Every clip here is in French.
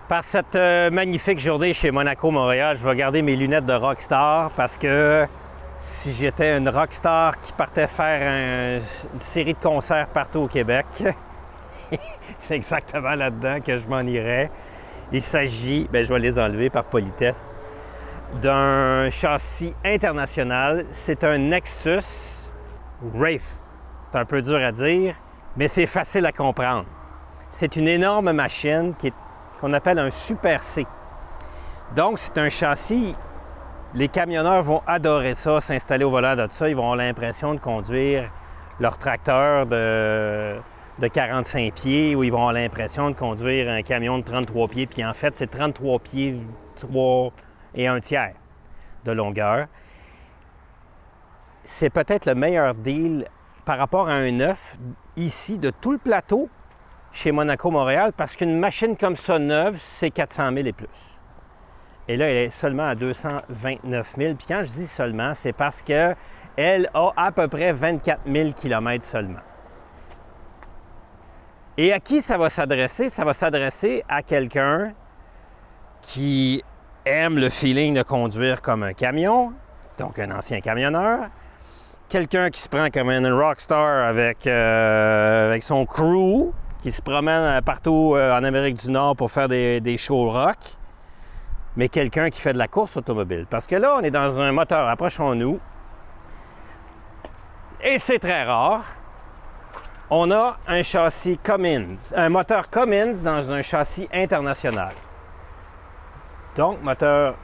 Par cette magnifique journée chez Monaco-Montréal, je vais garder mes lunettes de rockstar parce que si j'étais une rockstar qui partait faire une série de concerts partout au Québec, c'est exactement là-dedans que je m'en irais. Il s'agit, je vais les enlever par politesse, d'un châssis international. C'est un Nexus Wraith. C'est un peu dur à dire, mais c'est facile à comprendre. C'est une énorme machine qu'on appelle un Super C. Donc, c'est un châssis, les camionneurs vont adorer ça, s'installer au volant de ça. Ils vont avoir l'impression de conduire leur tracteur de 45 pieds ou ils vont avoir l'impression de conduire un camion de 33 pieds. Puis en fait, c'est 33 pieds, 3 et 1 tiers de longueur. C'est peut-être le meilleur deal par rapport à un neuf ici de tout le plateau chez Monaco-Montréal, parce qu'une machine comme ça neuve, c'est 400 000 et plus. Et là, elle est seulement à 229 000. Puis quand je dis seulement, c'est parce qu'elle a à peu près 24 000 km seulement. Et à qui ça va s'adresser? Ça va s'adresser à quelqu'un qui aime le feeling de conduire comme un camion, donc un ancien camionneur, quelqu'un qui se prend comme un rockstar avec son crew, qui se promène partout en Amérique du Nord pour faire des shows rock, mais quelqu'un qui fait de la course automobile. Parce que là, on est dans un moteur, approchons-nous, et c'est très rare. On a un châssis Cummins, un moteur Cummins dans un châssis international. Donc, moteur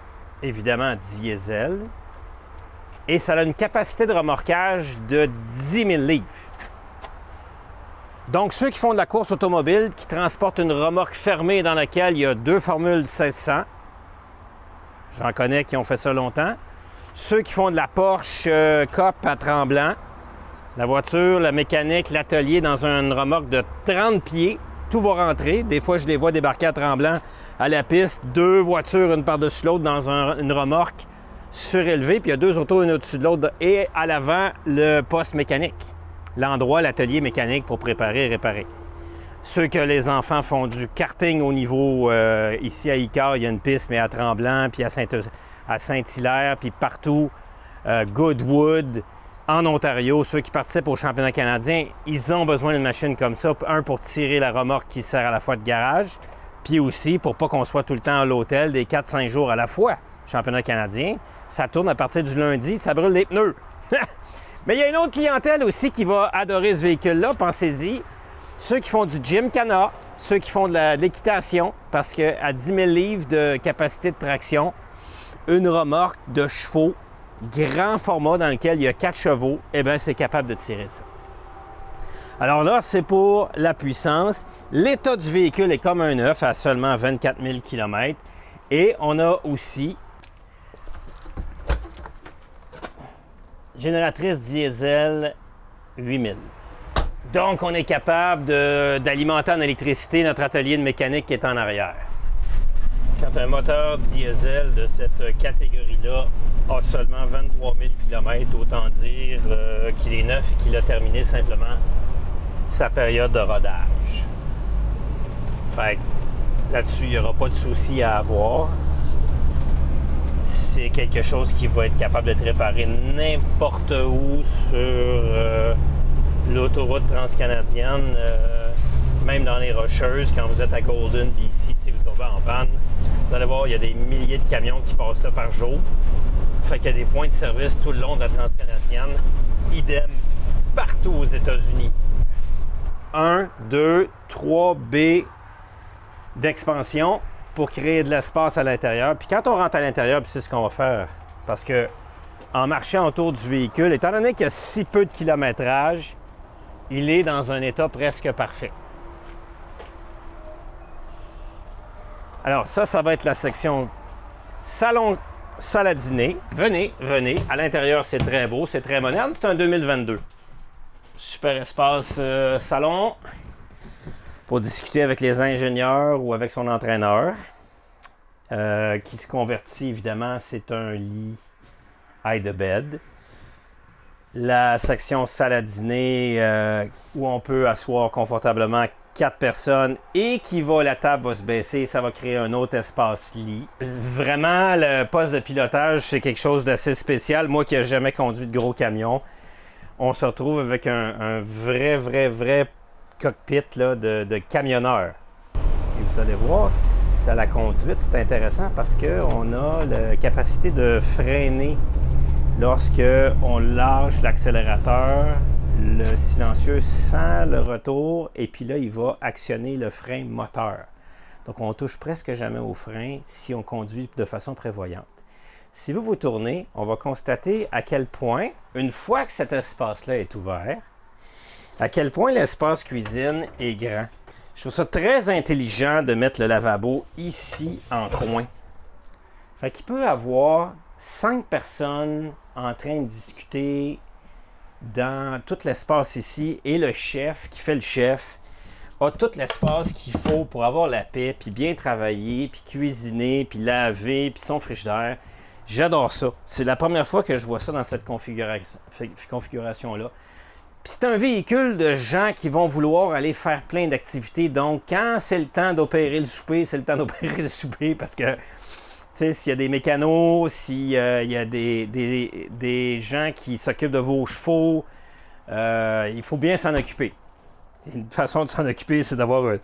évidemment diesel, et ça a une capacité de remorquage de 10 000 livres. Donc, ceux qui font de la course automobile, qui transportent une remorque fermée dans laquelle il y a 2 formules 1600, j'en connais qui ont fait ça longtemps. Ceux qui font de la Porsche Cup à Tremblant, la voiture, la mécanique, l'atelier dans une remorque de 30 pieds, tout va rentrer. Des fois, je les vois débarquer à Tremblant à la piste, 2 voitures, une par-dessus l'autre, dans une remorque surélevée, puis il y a 2 autos, une au-dessus de l'autre, et à l'avant, le poste mécanique. L'endroit, l'atelier mécanique pour préparer et réparer. Ceux que les enfants font du karting au niveau, ici à Icare, il y a une piste, mais à Tremblant, puis à Saint-Hilaire, puis partout, Goodwood, en Ontario, ceux qui participent au championnat canadien, ils ont besoin d'une machine comme ça, un pour tirer la remorque qui sert à la fois de garage, puis aussi pour pas qu'on soit tout le temps à l'hôtel des 4-5 jours à la fois. Championnat canadien, ça tourne à partir du lundi, ça brûle les pneus. Mais il y a une autre clientèle aussi qui va adorer ce véhicule-là, pensez-y. Ceux qui font du gymkhana, ceux qui font de l'équitation, parce qu'à 10 000 livres de capacité de traction, une remorque de chevaux, grand format dans lequel il y a 4 chevaux, eh bien, c'est capable de tirer ça. Alors là, c'est pour la puissance. L'état du véhicule est comme un neuf à seulement 24 000 km. Et on a aussi génératrice diesel 8000. Donc, on est capable d'alimenter en électricité notre atelier de mécanique qui est en arrière. Quand un moteur diesel de cette catégorie-là a seulement 23 000 km, autant dire qu'il est neuf et qu'il a terminé simplement sa période de rodage. Fait que là-dessus, il n'y aura pas de souci à avoir. C'est quelque chose qui va être capable d'être réparé n'importe où sur l'autoroute transcanadienne, même dans les Rocheuses, quand vous êtes à Golden, BC, si vous tombez en panne, vous allez voir, il y a des milliers de camions qui passent là par jour. Fait qu'il y a des points de service tout le long de la transcanadienne. Idem partout aux États-Unis. 1, 2, 3 B d'expansion pour créer de l'espace à l'intérieur. Puis quand on rentre à l'intérieur, puis c'est ce qu'on va faire, parce que en marchant autour du véhicule, étant donné qu'il y a si peu de kilométrage, il est dans un état presque parfait. Alors ça va être la section salon, salle à dîner. Venez. À l'intérieur, c'est très beau, c'est très moderne. C'est un 2022. Super espace salon pour discuter avec les ingénieurs ou avec son entraîneur. Qui se convertit, évidemment, c'est un lit high de bed. La section salle à dîner où on peut asseoir confortablement 4 personnes et la table va se baisser, ça va créer un autre espace lit. Vraiment, le poste de pilotage, c'est quelque chose d'assez spécial. Moi qui n'ai jamais conduit de gros camion, on se retrouve avec un vrai cockpit là, de camionneur. Et vous allez voir, à la conduite, c'est intéressant parce qu'on a la capacité de freiner lorsque on lâche l'accélérateur. Le silencieux sent le retour et puis là, il va actionner le frein moteur. Donc, on touche presque jamais au frein si on conduit de façon prévoyante. Si vous vous tournez, on va constater à quel point, une fois que cet espace-là est ouvert, à quel point l'espace cuisine est grand. Je trouve ça très intelligent de mettre le lavabo ici en coin. Fait qu'il peut avoir 5 personnes en train de discuter dans tout l'espace ici et le chef qui fait le chef a tout l'espace qu'il faut pour avoir la paix, puis bien travailler, puis cuisiner, puis laver, puis son frigidaire. J'adore ça. C'est la première fois que je vois ça dans cette configuration-là. Puis c'est un véhicule de gens qui vont vouloir aller faire plein d'activités. Donc, quand c'est le temps d'opérer le souper, c'est le temps d'opérer le souper parce que s'il y a des mécanos, s'il y a des gens qui s'occupent de vos chevaux, il faut bien s'en occuper. Une façon de s'en occuper, c'est d'avoir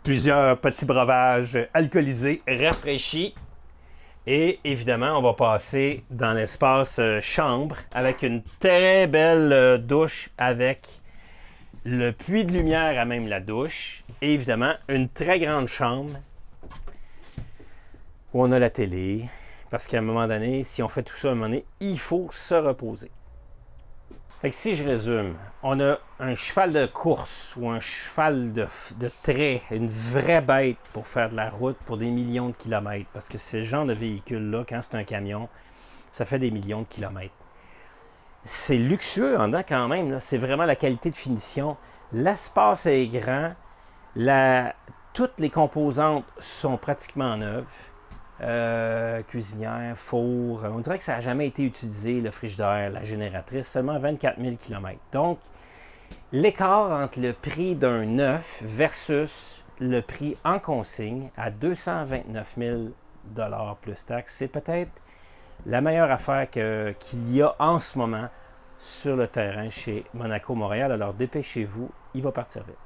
plusieurs petits breuvages alcoolisés, rafraîchis. Et évidemment, on va passer dans l'espace chambre avec une très belle douche avec le puits de lumière à même la douche. Et évidemment, une très grande chambre où on a la télé, parce qu'à un moment donné, si on fait tout ça à un moment donné, il faut se reposer. Fait que si je résume, on a un cheval de course ou un cheval de trait, une vraie bête pour faire de la route pour des millions de kilomètres, parce que ce genre de véhicule-là, quand c'est un camion, ça fait des millions de kilomètres. C'est luxueux en dedans quand même, là. C'est vraiment la qualité de finition. L'espace est grand, toutes les composantes sont pratiquement neuves. Cuisinière, four, on dirait que ça n'a jamais été utilisé, le frigidaire, la génératrice, seulement 24 000 km. Donc, l'écart entre le prix d'un neuf versus le prix en consigne à 229 000 $ plus taxes, c'est peut-être la meilleure affaire qu'il y a en ce moment sur le terrain chez Monaco Montréal. Alors, dépêchez-vous, il va partir vite.